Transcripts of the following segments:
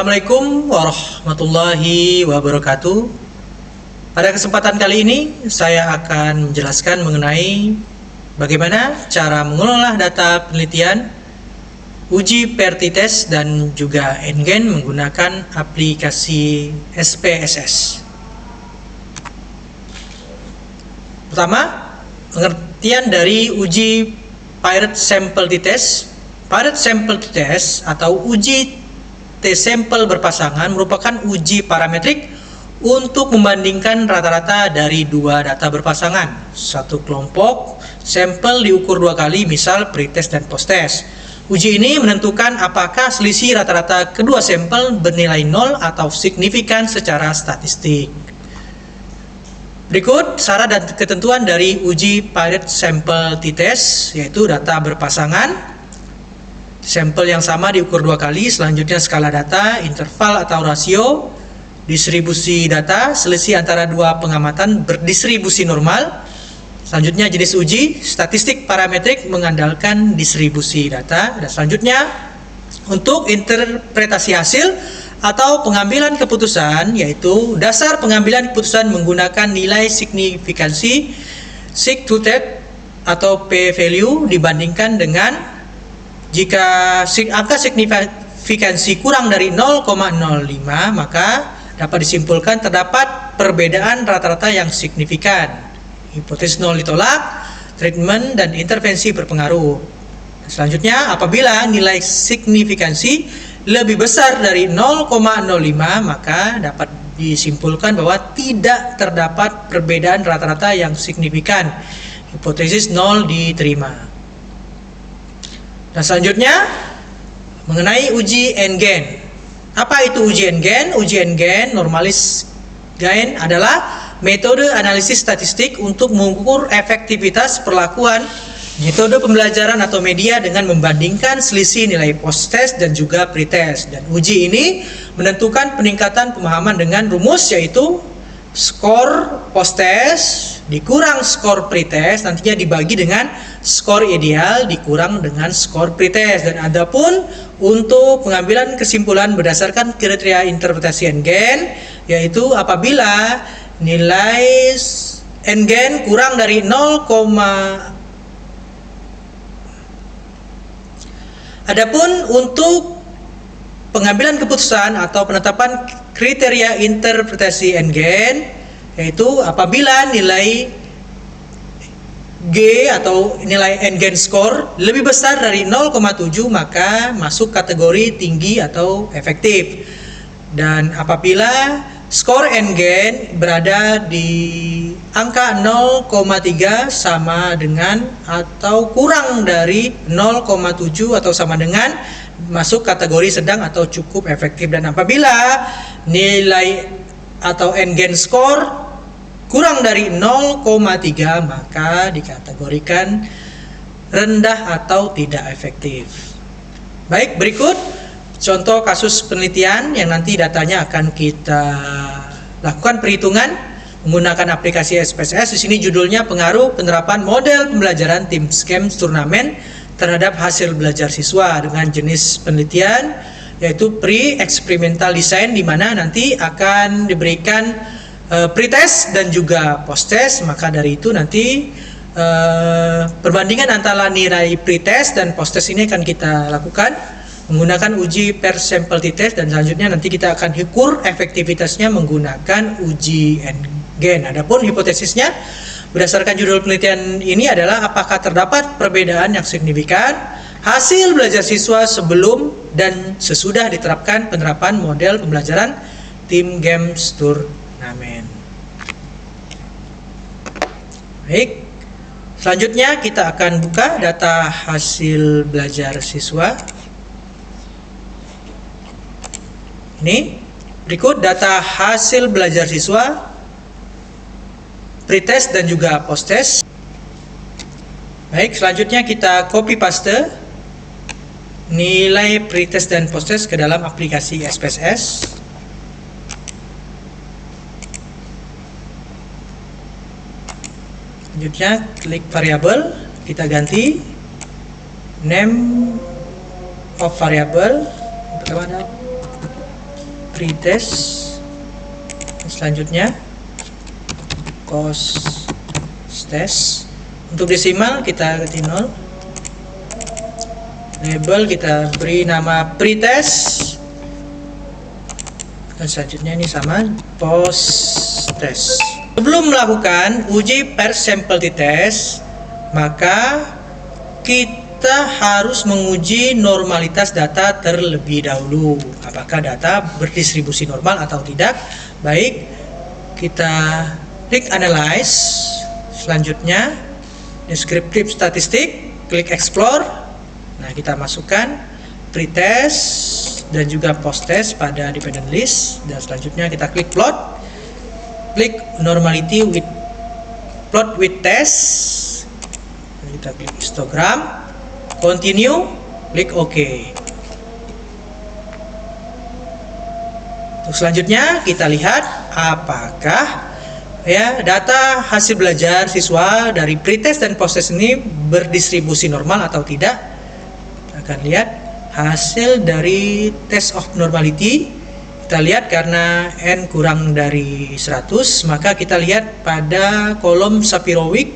Assalamualaikum warahmatullahi wabarakatuh. Pada kesempatan kali ini saya akan menjelaskan mengenai bagaimana cara mengelola data penelitian, uji PRT-test dan juga NGEN menggunakan aplikasi SPSS. Pertama, pengertian dari uji Pirate Sample T-Test. Pirate Sample T-Test atau uji T-sampel berpasangan merupakan uji parametrik untuk membandingkan rata-rata dari dua data berpasangan. Satu kelompok sampel diukur dua kali, misal pre-test dan post-test. Uji ini menentukan apakah selisih rata-rata kedua sampel bernilai 0 atau signifikan secara statistik. Berikut syarat dan ketentuan dari uji Pirate Sample T-Test, yaitu data berpasangan. Sampel yang sama diukur dua kali, selanjutnya skala data, interval atau rasio, distribusi data, selisih antara dua pengamatan berdistribusi normal. Selanjutnya jenis uji, statistik parametrik mengandalkan distribusi data. Dan selanjutnya untuk interpretasi hasil atau pengambilan keputusan, yaitu dasar pengambilan keputusan menggunakan nilai signifikansi, sig-to-tet atau p-value dibandingkan dengan jika angka signifikansi kurang dari 0,05, maka dapat disimpulkan terdapat perbedaan rata-rata yang signifikan. Hipotesis 0 ditolak, treatment dan intervensi berpengaruh. Selanjutnya, apabila nilai signifikansi lebih besar dari 0,05, maka dapat disimpulkan bahwa tidak terdapat perbedaan rata-rata yang signifikan. Hipotesis 0 diterima. Nah, selanjutnya mengenai uji NGEN. Apa itu uji NGEN? Uji NGEN normalis gain adalah metode analisis statistik untuk mengukur efektivitas perlakuan metode pembelajaran atau media dengan membandingkan selisih nilai post-test dan juga pre-test. Dan uji ini menentukan peningkatan pemahaman dengan rumus, yaitu skor post-test dikurang skor pre-test nantinya dibagi dengan skor ideal dikurang dengan skor pre-test. Dan adapun untuk pengambilan kesimpulan berdasarkan kriteria interpretasi NGEN, yaitu apabila nilai NGEN kurang dari 0, adapun untuk pengambilan keputusan atau penetapan kriteria interpretasi NGEN, yaitu apabila nilai G atau nilai NGEN score lebih besar dari 0,7, maka masuk kategori tinggi atau efektif. Dan apabila skor NGEN berada di angka 0,3 sama dengan atau kurang dari 0,7 atau sama dengan, masuk kategori sedang atau cukup efektif. Dan apabila nilai atau NGEN score kurang dari 0,3, maka dikategorikan rendah atau tidak efektif. Baik, berikut contoh kasus penelitian yang nanti datanya akan kita lakukan perhitungan menggunakan aplikasi SPSS. Di sini judulnya pengaruh penerapan model pembelajaran Teams Games Turnamen terhadap hasil belajar siswa, dengan jenis penelitian yaitu pre-experimental design, di mana nanti akan diberikan pre-test dan juga post-test. Maka dari itu nanti perbandingan antara nilai pre-test dan post-test ini akan kita lakukan menggunakan uji per sample t-test, dan selanjutnya nanti kita akan ukur efektivitasnya menggunakan uji NGEN. Adapun hipotesisnya berdasarkan judul penelitian ini adalah apakah terdapat perbedaan yang signifikan hasil belajar siswa sebelum dan sesudah diterapkan penerapan model pembelajaran Team Games Turnamen. Baik, selanjutnya kita akan buka data hasil belajar siswa. Ini berikut data hasil belajar siswa pre-test dan juga post-test. Baik, selanjutnya kita copy paste nilai pre-test dan post-test ke dalam aplikasi SPSS. Selanjutnya klik variabel, kita ganti name of variable. Pertama pretest. Selanjutnya post test. Untuk desimal kita ganti 0. Label kita beri nama pretest. Dan selanjutnya ini sama post test. Sebelum melakukan uji per sample t-test, maka kita harus menguji normalitas data terlebih dahulu. Apakah data berdistribusi normal atau tidak? Baik, kita klik analyze. Selanjutnya descriptive statistik, klik explore. Nah, kita masukkan pretest dan juga post test pada dependent list, dan selanjutnya kita klik plot, klik normality with plot with test, kita klik histogram, continue, klik OK. Untuk selanjutnya kita lihat apakah data hasil belajar siswa dari pretest dan post test ini berdistribusi normal atau tidak. Kita akan lihat hasil dari test of normality. Kita lihat karena n kurang dari 100, maka kita lihat pada kolom Sapirowicz,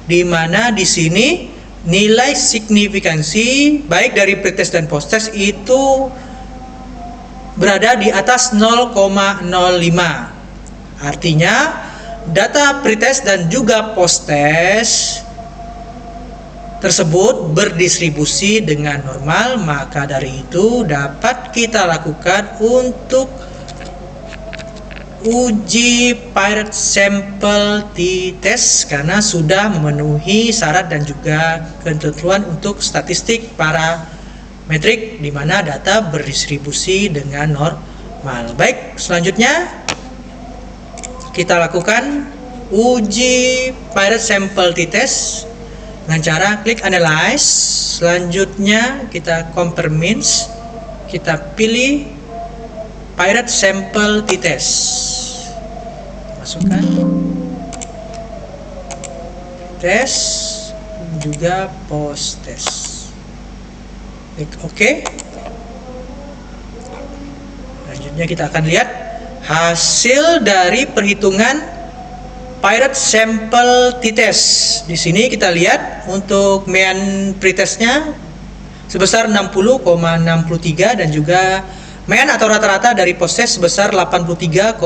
di mana di sini nilai signifikansi baik dari pretest dan post test itu berada di atas 0,05. Artinya data pretest dan juga post test tersebut berdistribusi dengan normal, maka dari itu dapat kita lakukan untuk uji Pirate Sample t-test karena sudah memenuhi syarat dan juga ketentuan untuk statistik parametrik di mana data berdistribusi dengan normal. Baik, selanjutnya kita lakukan uji Pirate Sample t-test dengan cara klik analyze. Selanjutnya kita compare means, kita pilih Pirate Sample t-test, masukkan test juga post test, klik OK. Selanjutnya kita akan lihat hasil dari perhitungan Pirate Sample t-test. Di sini kita lihat untuk mean pretestnya sebesar 60,63 dan juga mean atau rata-rata dari post test sebesar 83,72.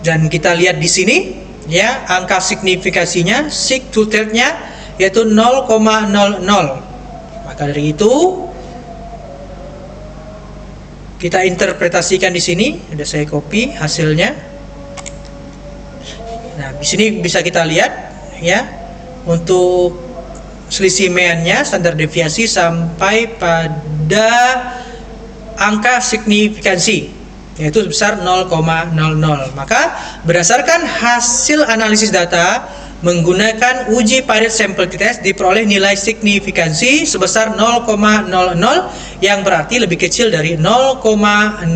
Dan kita lihat di sini ya, angka signifikasinya sig to third-nya yaitu 0,00. Maka dari itu kita interpretasikan di sini, ada saya copy hasilnya. Nah, di sini bisa kita lihat ya, untuk selisih mean-nya standar deviasi sampai pada angka signifikansi yaitu sebesar 0,00. Maka berdasarkan hasil analisis data menggunakan uji Pirate Sample t-test diperoleh nilai signifikansi sebesar 0,00 yang berarti lebih kecil dari 0,05.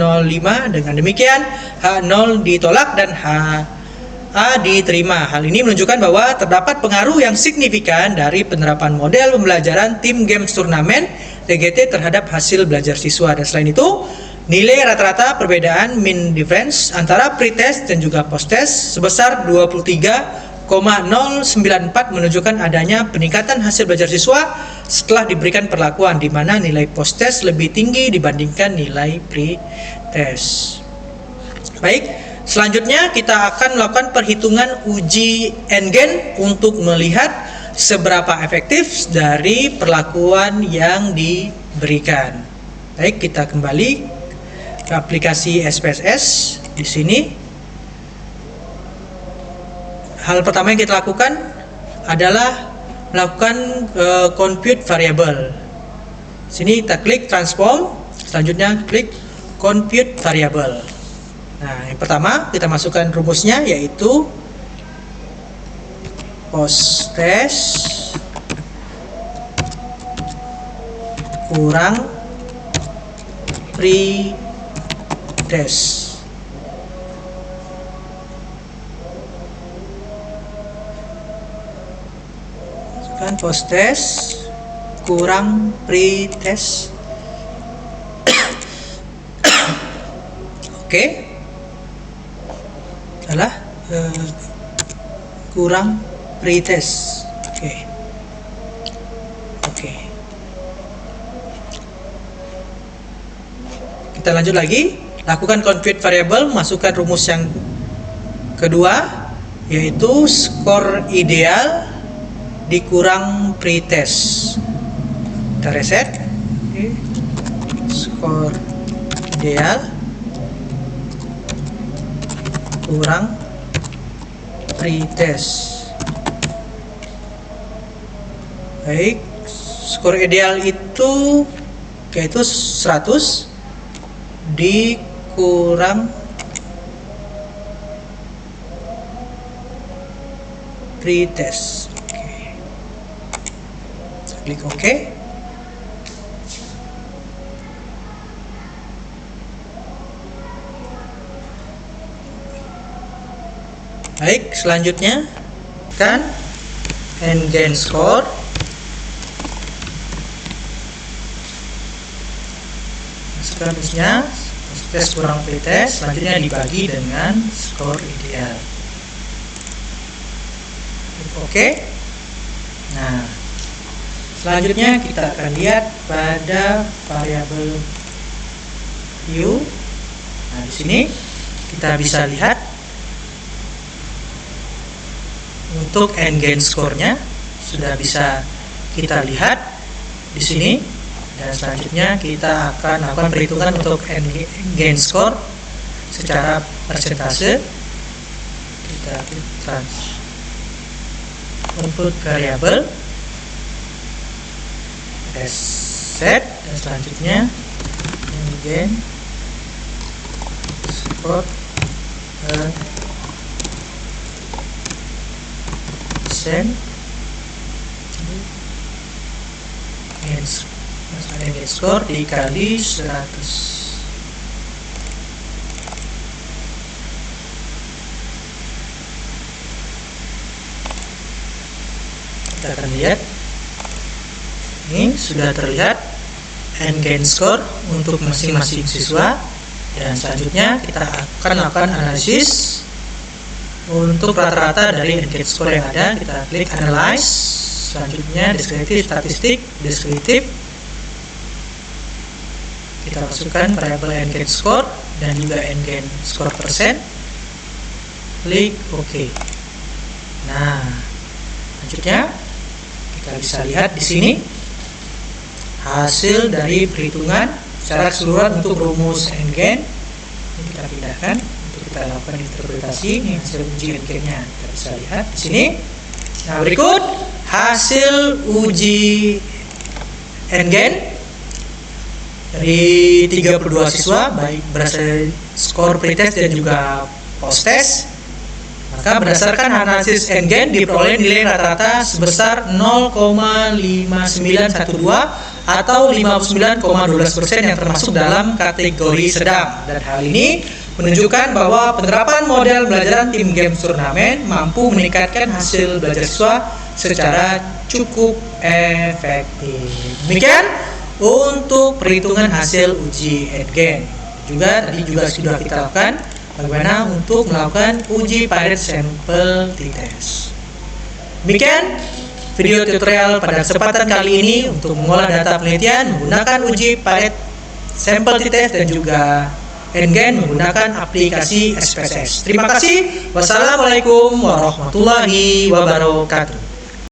Dengan demikian H0 ditolak dan HA diterima. Hal ini menunjukkan bahwa terdapat pengaruh yang signifikan dari penerapan model pembelajaran tim games turnamen TGT terhadap hasil belajar siswa. Dan selain itu, nilai rata-rata perbedaan mean difference antara pretest dan juga post test sebesar 23,094 menunjukkan adanya peningkatan hasil belajar siswa setelah diberikan perlakuan, di mana nilai post test lebih tinggi dibandingkan nilai pretest. Baik, selanjutnya kita akan melakukan perhitungan uji N-gen untuk melihat seberapa efektif dari perlakuan yang diberikan. Baik, kita kembali ke aplikasi SPSS. Di sini hal pertama yang kita lakukan adalah melakukan compute variable. Sini kita klik transform, selanjutnya klik compute variable. Nah, yang pertama kita masukkan rumusnya yaitu post test kurang pretest. Masukkan post test kurang pretest. Oke, adalah kurang pretest. Oke. Kita lanjut lagi. Lakukan compute variable, masukkan rumus yang kedua, yaitu skor ideal dikurang pretest. Kita reset. Skor ideal kurang pretest. Baik, skor ideal itu yaitu 100 dikurang pretest. Klik OK. Baik, selanjutnya kan n-gain score. Masukkan rumusnya, tes kurang pretest, selanjutnya dibagi dengan skor ideal. Oke. Nah, selanjutnya kita akan lihat pada variabel u. Nah, di sini kita bisa lihat untuk n-gain score-nya sudah bisa kita lihat di sini, dan selanjutnya kita akan lakukan perhitungan untuk n-gain score secara persentase. Kita input variabel set, dan selanjutnya n-gain score n-gain score dikali 100. Kita akan lihat, ini sudah terlihat n-gain score untuk masing-masing siswa, dan selanjutnya kita akan lakukan analisis untuk rata-rata dari n-gain score yang ada. Kita klik analyze, selanjutnya deskriptif, statistik, deskriptif. Kita masukkan variabel n-gain score dan juga n-gain score persen. Klik OK. Nah, selanjutnya kita bisa lihat di sini hasil dari perhitungan secara keseluruhan untuk rumus n-gain. Ini kita pindahkan untuk kita lakukan interpretasi. Ini hasil uji n-gain-nya kita bisa lihat di sini. Nah, berikut hasil uji n-gain dari 32 siswa, baik berasal dari skor pretest dan juga post-test. Maka berdasarkan analisis n-gain diperoleh nilai rata-rata sebesar 0,5912 atau 59,12% yang termasuk dalam kategori sedang. Dan hal ini menunjukkan bahwa penerapan model pembelajaran tim game turnamen mampu meningkatkan hasil belajar siswa secara cukup efektif. Demikian untuk perhitungan hasil uji n-gain. Tadi juga sudah kita lakukan bagaimana untuk melakukan uji Pirate Sample T-Test. Demikian video tutorial pada kesempatan kali ini untuk mengolah data penelitian menggunakan uji Pirate Sample T-Test dan juga n-gain menggunakan aplikasi SPSS. Terima kasih. Wassalamualaikum warahmatullahi wabarakatuh.